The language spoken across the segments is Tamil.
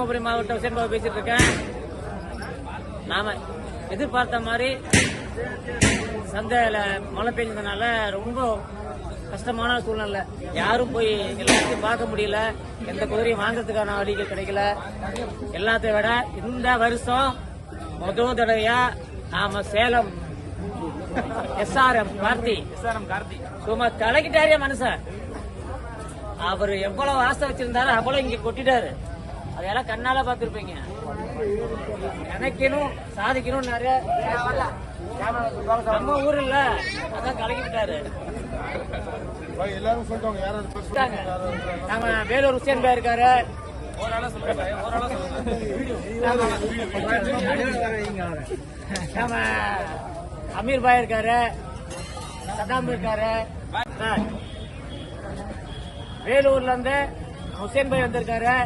தருமபுரி மாவட்டம் உசேன் பாபு பேசிட்டு இருக்கேன். நாம எதிர்பார்த்த மாதிரி சந்தையில மழை பெஞ்சதுனால ரொம்ப கஷ்டமான சூழ்நிலை. யாரும் போய் எல்லாத்தையும் பார்க்க முடியல. எந்த குதிரையும் வாங்கறதுக்கான வழிகள் கிடைக்கல. எல்லாத்தையும் விட இந்த வருஷம் முதல் தடவையா நாம சேலம் எஸ்ஆர்எம் கார்த்தி சும்மா கலக்கிட்டாரியா மனுஷன். அவர் எவ்வளவு ஆசை வச்சிருந்தாரு அவ்வளவு இங்க கொட்டிட்டாரு. அதெல்லாம் கண்ணால பாத்துருப்பீங்க. நினைக்கணும் சாதிக்கணும் நிறைய நம்ம ஊர் இல்ல, அதான் கலக்கிட்டாரு. நம்ம வேலூர் உசேன் பாய் இருக்காரு, நம்ம அமீர் பாய் இருக்காரு, சதாம் இருக்காரு. வேலூர்ல இருந்து உசேன் பாய் வந்திருக்காரு.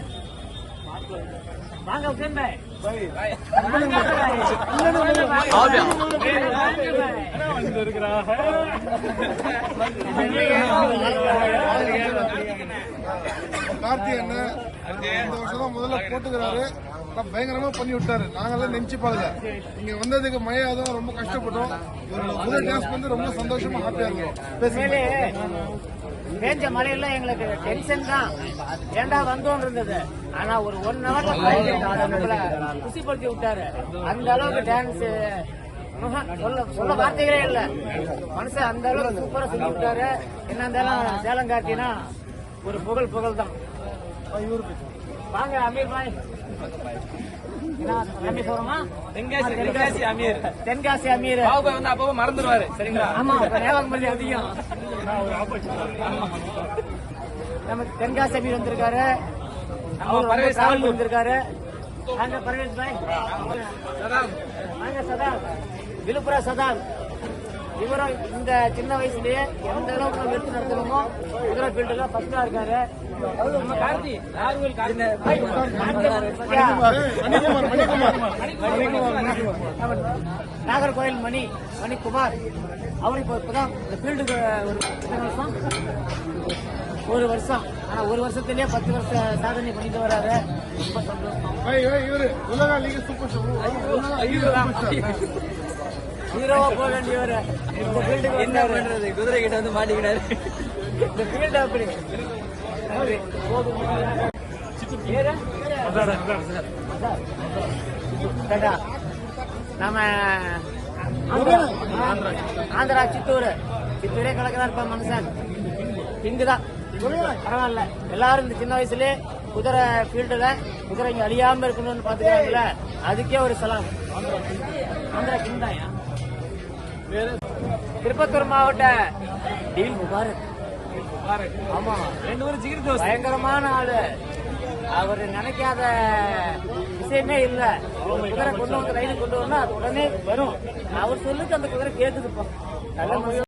வாங்க உசேன் பாய். கார்த்தி அண்ணன் இந்த வருஷம் முதல்ல போட்டுக்கிறாரு. பயங்கரமா பண்ணி விட்டாரு. நாங்கெல்லாம் நினைச்சு பாருங்க, இங்க வந்ததுக்கு மழையாதான் ரொம்ப கஷ்டப்பட்டோம். முதல் டான்ஸ் வந்து ரொம்ப சந்தோஷமா ஹாப்பியா இருக்கும். பேஞ்ச மழையில எங்களுக்கு டென்ஷன் தான், ஏண்டா வந்தோம் இருந்தது. ஆனா ஒரு 1 ஹவர்ல குசிப்படுத்தி விட்டாரு. அந்த அளவுக்கு டான்ஸ் சொல்ல வார்த்தைகளே இல்ல. மனுஷன் அந்த அளவுக்கு சூப்பரா சொல்லி விட்டாரு. என்ன இருந்தாலும் சேலம் கார்த்தினா ஒரு புகழ் தான். வாங்க அமீர் பாய். தென்காசி அமீர் வந்து அப்போ மறந்துடுவாரு. சரிங்களா? ஆமா, ஞாபகம் அதிகம். நம்ம தென்காசி அமீர் வந்திருக்காரு, அவர் வந்திருக்காரு. அங்க பரவேஷ் பாய், அங்க சதாம், விழுப்புரம் சதாம். இவரும் இந்த சின்ன வயசுலயே எந்த அளவுக்கு நம்ம எடுத்து நடத்தணுமோ குதிரை ஃபீல்டுல ஃபர்ஸ்டா இருக்காரு. நாகர்கோவில் மணிக்குமார், அவர் இப்பதான் இந்த ஃபீல்டுக்கு ஒரு வருஷம். ஆனா ஒரு வருஷத்திலேயே 10 வருஷ சாதனை பண்ணிட்டு வராரு. ரொம்ப சந்தோஷம். ஹீரோவா போக வேண்டியவர் இந்த ஃபீல்டுக்கு என்ன பண்றது? குதிரை கிட்ட வந்து மாட்டிக்கிட்டாரு. இந்த ஃபீல்டு அப்படி நம்ம ஆந்திரா சித்தூரே கலக்கிறார் இருப்பான் மனுஷன். இங்குதான் பரவாயில்ல. எல்லாரும் இந்த சின்ன வயசுலயே குதிரை ஃபீல்டுல குதிரை இங்க அழியாம இருக்கணும்னு பாத்துக்கிறாங்கல்ல, அதுக்கே ஒரு சலாம். ஆந்திரா கிங்தாயா. திருப்பத்தூர் மாவட்ட டீல் முபாரக். ஆமா, 2 ஊர் ஜிகிர் தோஸ்த். பயங்கரமான ஆளு. அவர் நினைக்காத விஷயமே இல்ல. குதிரை கொண்டு வந்து ரயில் கொண்டு வந்தா அது உடனே வரும். அவர் சொல்லுக்கு அந்த குதிரை கேக்குதுப்பா. நல்ல